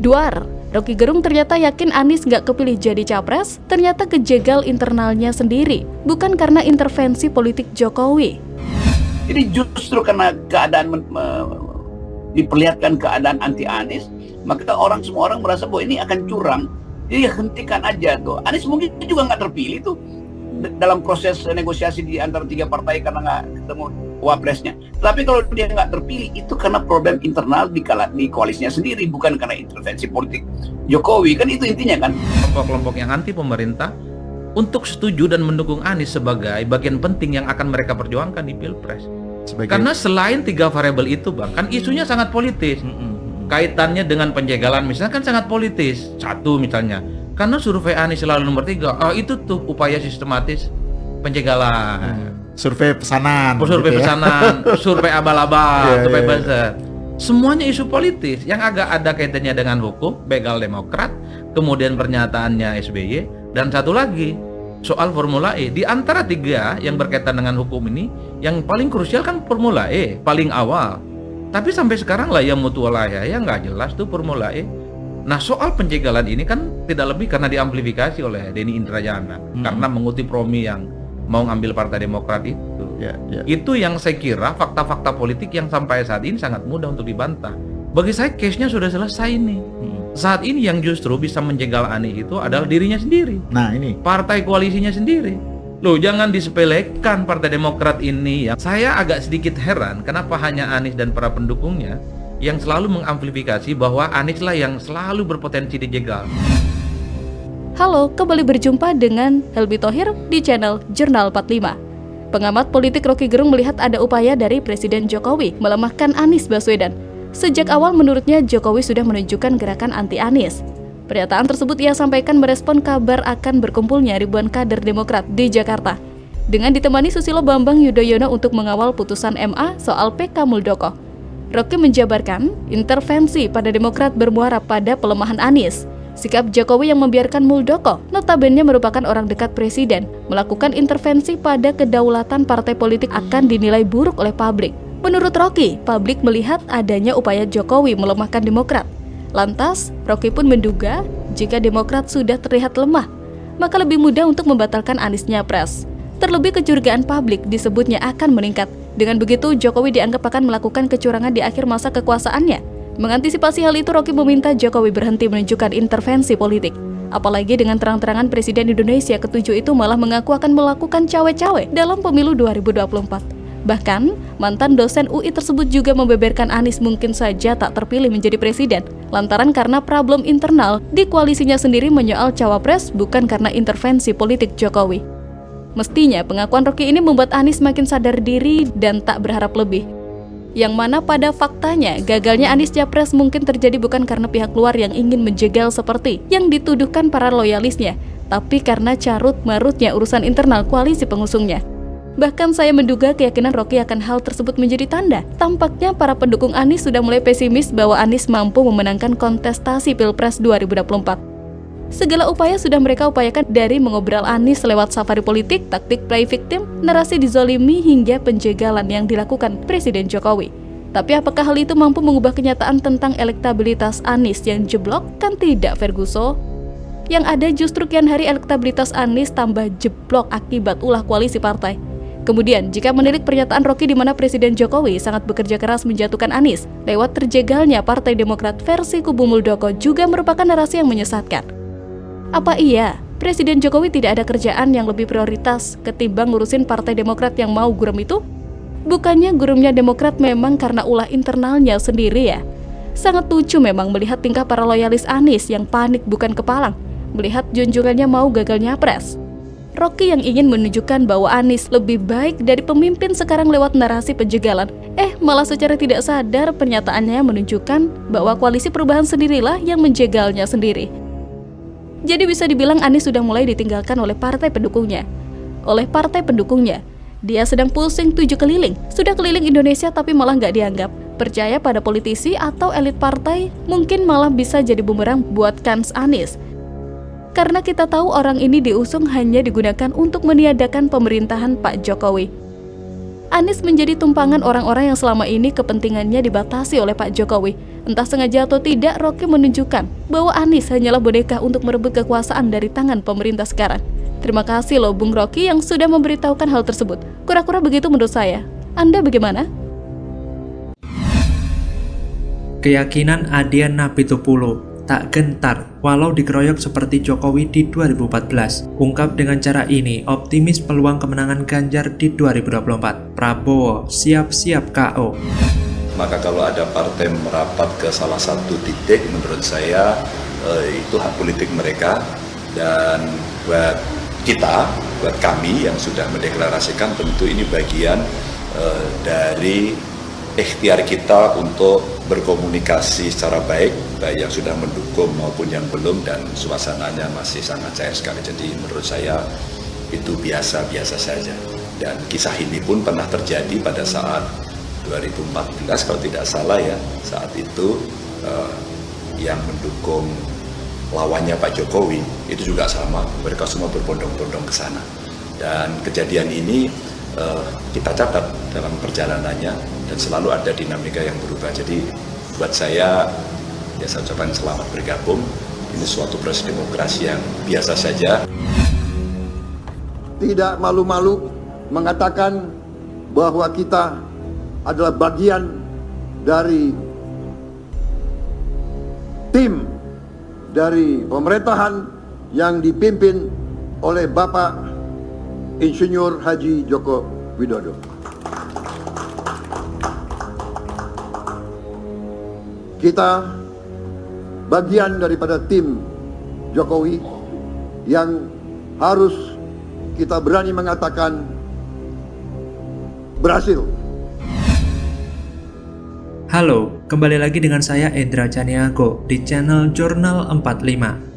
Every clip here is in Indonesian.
Duar, Rocky Gerung ternyata yakin Anies nggak kepilih jadi capres, ternyata kejegal internalnya sendiri, bukan karena intervensi politik Jokowi. Jadi justru karena keadaan diperlihatkan keadaan anti Anies, maka semua orang merasa bahwa ini akan curang. Jadi hentikan aja tuh. Anies mungkin juga nggak terpilih tuh dalam proses negosiasi di antara 3 partai karena nggak ketemu wapresnya. Tapi kalau dia nggak terpilih itu karena problem internal di koalisinya sendiri, bukan karena intervensi politik Jokowi. Kan itu intinya kan. Kelompok-kelompok yang anti pemerintah untuk setuju dan mendukung Anies sebagai bagian penting yang akan mereka perjuangkan di Pilpres. Karena selain 3 variabel itu, Bang, kan isunya sangat politis. Kaitannya dengan penjagalan misalnya kan sangat politis. Satu misalnya, karena survei Anies selalu nomor 3, itu tuh upaya sistematis penjagalan. Survei pesanan. Survei gitu pesanan, survei abal-abal, survei iya. buzzer. Semuanya isu politis yang agak ada kaitannya dengan hukum, begal Demokrat, kemudian pernyataannya SBY, dan satu lagi soal Formula E. Di antara 3 yang berkaitan dengan hukum ini, yang paling krusial kan Formula E, paling awal. Tapi sampai sekarang lah ya mutual ya nggak jelas tuh Formula E. Nah, soal penjagalan ini kan tidak lebih karena diamplifikasi oleh Denny Indrayana karena mengutip Romi yang mau ngambil Partai Demokrat itu. Itu yang saya kira fakta-fakta politik yang sampai saat ini sangat mudah untuk dibantah. Bagi saya case-nya sudah selesai nih. Saat ini yang justru bisa menjegal Anies itu adalah dirinya sendiri. Nah, ini Partai koalisinya sendiri. Loh, jangan disepelekan Partai Demokrat ini ya. Saya agak sedikit heran kenapa hanya Anies dan para pendukungnya yang selalu mengamplifikasi bahwa Anies lah yang selalu berpotensi dijegal. Halo, kembali berjumpa dengan Helmi Thohir di channel Jurnal 45. Pengamat politik Rocky Gerung melihat ada upaya dari Presiden Jokowi melemahkan Anies Baswedan. Sejak awal menurutnya Jokowi sudah menunjukkan gerakan anti Anies. Pernyataan tersebut ia sampaikan merespon kabar akan berkumpulnya ribuan kader Demokrat di Jakarta dengan ditemani Susilo Bambang Yudhoyono untuk mengawal putusan MA soal PK Muldoko. Rocky menjabarkan intervensi pada Demokrat bermuara pada pelemahan Anies. Sikap Jokowi yang membiarkan Muldoko, notabene merupakan orang dekat Presiden, melakukan intervensi pada kedaulatan partai politik akan dinilai buruk oleh publik. Menurut Rocky, publik melihat adanya upaya Jokowi melemahkan Demokrat. Lantas, Rocky pun menduga jika Demokrat sudah terlihat lemah, maka lebih mudah untuk membatalkan Anies nyapres. Terlebih kecurigaan publik disebutnya akan meningkat. Dengan begitu, Jokowi dianggap akan melakukan kecurangan di akhir masa kekuasaannya. Mengantisipasi hal itu, Rocky meminta Jokowi berhenti menunjukkan intervensi politik. Apalagi dengan terang-terangan Presiden Indonesia ke-7 itu malah mengaku akan melakukan cawe-cawe dalam pemilu 2024. Bahkan, mantan dosen UI tersebut juga membeberkan Anies mungkin saja tak terpilih menjadi presiden, lantaran karena problem internal di koalisinya sendiri menyoal cawapres bukan karena intervensi politik Jokowi. Mestinya pengakuan Rocky ini membuat Anies makin sadar diri dan tak berharap lebih. Yang mana pada faktanya gagalnya Anies Capres mungkin terjadi bukan karena pihak luar yang ingin menjegal seperti yang dituduhkan para loyalisnya, tapi karena carut-marutnya urusan internal koalisi pengusungnya. Bahkan saya menduga keyakinan Rocky akan hal tersebut menjadi tanda. Tampaknya para pendukung Anies sudah mulai pesimis bahwa Anies mampu memenangkan kontestasi Pilpres 2024. Segala upaya sudah mereka upayakan dari mengobrol Anies lewat safari politik, taktik play victim, narasi dizolimi hingga penjegalan yang dilakukan Presiden Jokowi. Tapi apakah hal itu mampu mengubah kenyataan tentang elektabilitas Anies yang jeblok? Kan tidak, Ferguson. Yang ada justru kian hari elektabilitas Anies tambah jeblok akibat ulah koalisi partai. Kemudian, jika menilik pernyataan Rocky di mana Presiden Jokowi sangat bekerja keras menjatuhkan Anies, lewat terjegalnya Partai Demokrat versi kubu Muldoko juga merupakan narasi yang menyesatkan. Apa iya, Presiden Jokowi tidak ada kerjaan yang lebih prioritas ketimbang ngurusin Partai Demokrat yang mau gurem itu? Bukannya guremnya Demokrat memang karena ulah internalnya sendiri ya? Sangat lucu memang melihat tingkah para loyalis Anies yang panik bukan kepalang, melihat junjungannya mau gagal nyapres. Rocky yang ingin menunjukkan bahwa Anies lebih baik dari pemimpin sekarang lewat narasi penjegalan, malah secara tidak sadar pernyataannya menunjukkan bahwa koalisi perubahan sendirilah yang menjegalnya sendiri. Jadi bisa dibilang Anies sudah mulai ditinggalkan oleh partai pendukungnya. Dia sedang pusing 7 keliling, sudah keliling Indonesia tapi malah nggak dianggap. Percaya pada politisi atau elit partai, mungkin malah bisa jadi bumerang buat kans Anies. Karena kita tahu orang ini diusung hanya digunakan untuk meniadakan pemerintahan Pak Jokowi. Anies menjadi tumpangan orang-orang yang selama ini kepentingannya dibatasi oleh Pak Jokowi. Entah sengaja atau tidak, Rocky menunjukkan bahwa Anies hanyalah boneka untuk merebut kekuasaan dari tangan pemerintah sekarang. Terima kasih loh Bung Rocky yang sudah memberitahukan hal tersebut. Kura-kura begitu menurut saya. Anda bagaimana? Keyakinan Adian Napitupulu, tak gentar walau dikeroyok seperti Jokowi di 2014. Ungkap dengan cara ini optimis peluang kemenangan Ganjar di 2024. Prabowo siap-siap KO. Maka kalau ada partai merapat ke salah satu titik, menurut saya itu hak politik mereka. Dan buat kita, buat kami yang sudah mendeklarasikan, tentu ini bagian dari ikhtiar kita untuk berkomunikasi secara baik yang sudah mendukung maupun yang belum, dan suasananya masih sangat cair sekali. Jadi menurut saya itu biasa-biasa saja. Dan kisah ini pun pernah terjadi pada saat 2014 kalau tidak salah ya. Saat itu yang mendukung lawannya Pak Jokowi itu juga sama, mereka semua berbondong-bondong ke sana. Dan kejadian ini kita catat dalam perjalanannya, dan selalu ada dinamika yang berubah. Jadi buat saya, ya saya ucapkan selamat bergabung. Ini suatu proses demokrasi yang biasa saja. Tidak malu-malu mengatakan bahwa kita adalah bagian dari tim dari pemerintahan yang dipimpin oleh Bapak Insinyur Haji Joko Widodo. Kita bagian daripada tim Jokowi yang harus kita berani mengatakan berhasil. Halo, kembali lagi dengan saya Endra Caniago di channel Jurnal 45.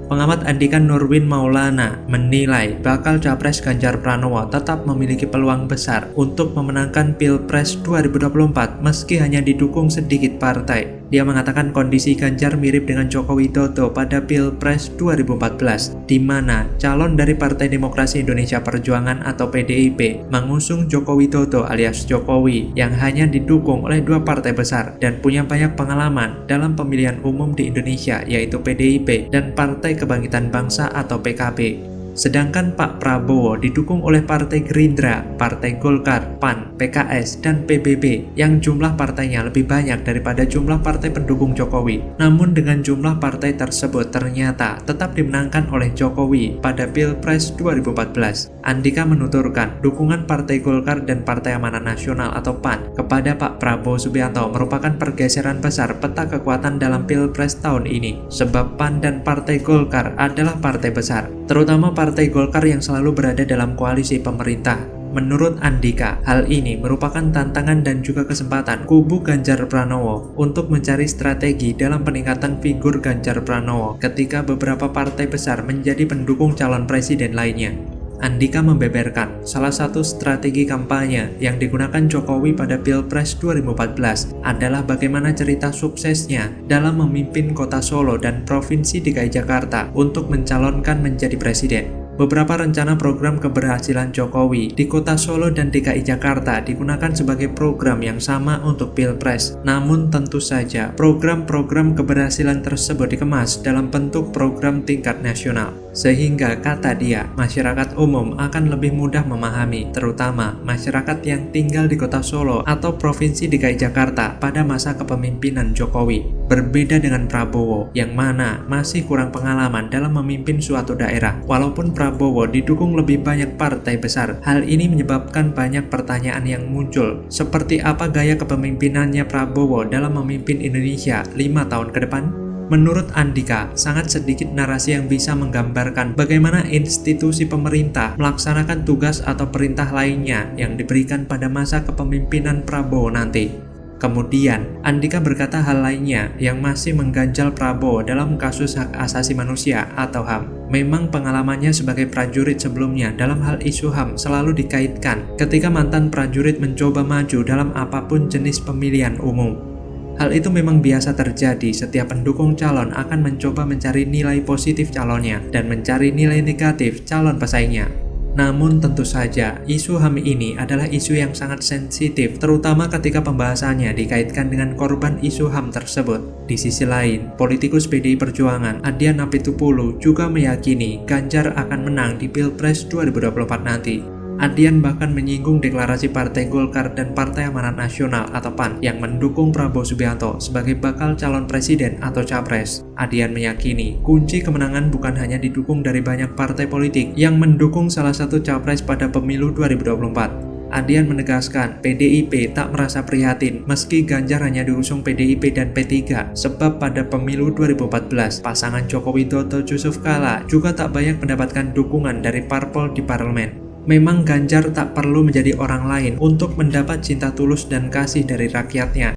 Pengamat Andika Nurwin Maulana menilai bakal Capres Ganjar Pranowo tetap memiliki peluang besar untuk memenangkan Pilpres 2024 meski hanya didukung sedikit partai. Dia mengatakan kondisi Ganjar mirip dengan Joko Widodo pada Pilpres 2014, di mana calon dari Partai Demokrasi Indonesia Perjuangan atau PDIP mengusung Joko Widodo alias Jokowi yang hanya didukung oleh dua partai besar dan punya banyak pengalaman dalam pemilihan umum di Indonesia, yaitu PDIP dan Partai Kebangkitan Bangsa atau PKB. Sedangkan Pak Prabowo didukung oleh Partai Gerindra, Partai Golkar, PAN, PKS, dan PBB yang jumlah partainya lebih banyak daripada jumlah partai pendukung Jokowi. Namun dengan jumlah partai tersebut ternyata tetap dimenangkan oleh Jokowi pada Pilpres 2014. Andika menuturkan dukungan Partai Golkar dan Partai Amanat Nasional atau PAN kepada Pak Prabowo Subianto merupakan pergeseran besar peta kekuatan dalam Pilpres tahun ini. Sebab PAN dan Partai Golkar adalah partai besar, terutama Partai Golkar yang selalu berada dalam koalisi pemerintah. Menurut Andika, hal ini merupakan tantangan dan juga kesempatan kubu Ganjar Pranowo untuk mencari strategi dalam peningkatan figur Ganjar Pranowo ketika beberapa partai besar menjadi pendukung calon presiden lainnya. Andika membeberkan salah satu strategi kampanye yang digunakan Jokowi pada Pilpres 2014 adalah bagaimana cerita suksesnya dalam memimpin kota Solo dan Provinsi DKI Jakarta untuk mencalonkan menjadi presiden. Beberapa rencana program keberhasilan Jokowi di kota Solo dan DKI Jakarta digunakan sebagai program yang sama untuk Pilpres. Namun tentu saja program-program keberhasilan tersebut dikemas dalam bentuk program tingkat nasional. Sehingga kata dia, masyarakat umum akan lebih mudah memahami, terutama masyarakat yang tinggal di kota Solo atau Provinsi DKI Jakarta pada masa kepemimpinan Jokowi. Berbeda dengan Prabowo, yang mana masih kurang pengalaman dalam memimpin suatu daerah. Walaupun Prabowo didukung lebih banyak partai besar, hal ini menyebabkan banyak pertanyaan yang muncul. Seperti apa gaya kepemimpinannya Prabowo dalam memimpin Indonesia 5 tahun ke depan? Menurut Andika, sangat sedikit narasi yang bisa menggambarkan bagaimana institusi pemerintah melaksanakan tugas atau perintah lainnya yang diberikan pada masa kepemimpinan Prabowo nanti. Kemudian, Andika berkata hal lainnya yang masih mengganjal Prabowo dalam kasus hak asasi manusia atau HAM. Memang pengalamannya sebagai prajurit sebelumnya dalam hal isu HAM selalu dikaitkan ketika mantan prajurit mencoba maju dalam apapun jenis pemilihan umum. Hal itu memang biasa terjadi, setiap pendukung calon akan mencoba mencari nilai positif calonnya dan mencari nilai negatif calon pesaingnya. Namun tentu saja, isu HAM ini adalah isu yang sangat sensitif, terutama ketika pembahasannya dikaitkan dengan korban isu HAM tersebut. Di sisi lain, politikus PDI Perjuangan Adhian Apitupulu juga meyakini Ganjar akan menang di Pilpres 2024 nanti. Adhian bahkan menyinggung deklarasi Partai Golkar dan Partai Amanat Nasional atau PAN yang mendukung Prabowo Subianto sebagai bakal calon presiden atau capres. Adhian meyakini kunci kemenangan bukan hanya didukung dari banyak partai politik yang mendukung salah satu capres pada pemilu 2024. Adhian menegaskan PDIP tak merasa prihatin meski Ganjar hanya diusung PDIP dan P3 sebab pada pemilu 2014 pasangan Joko Widodo Yusuf Kala juga tak banyak mendapatkan dukungan dari parpol di parlemen. Memang Ganjar tak perlu menjadi orang lain untuk mendapat cinta tulus dan kasih dari rakyatnya.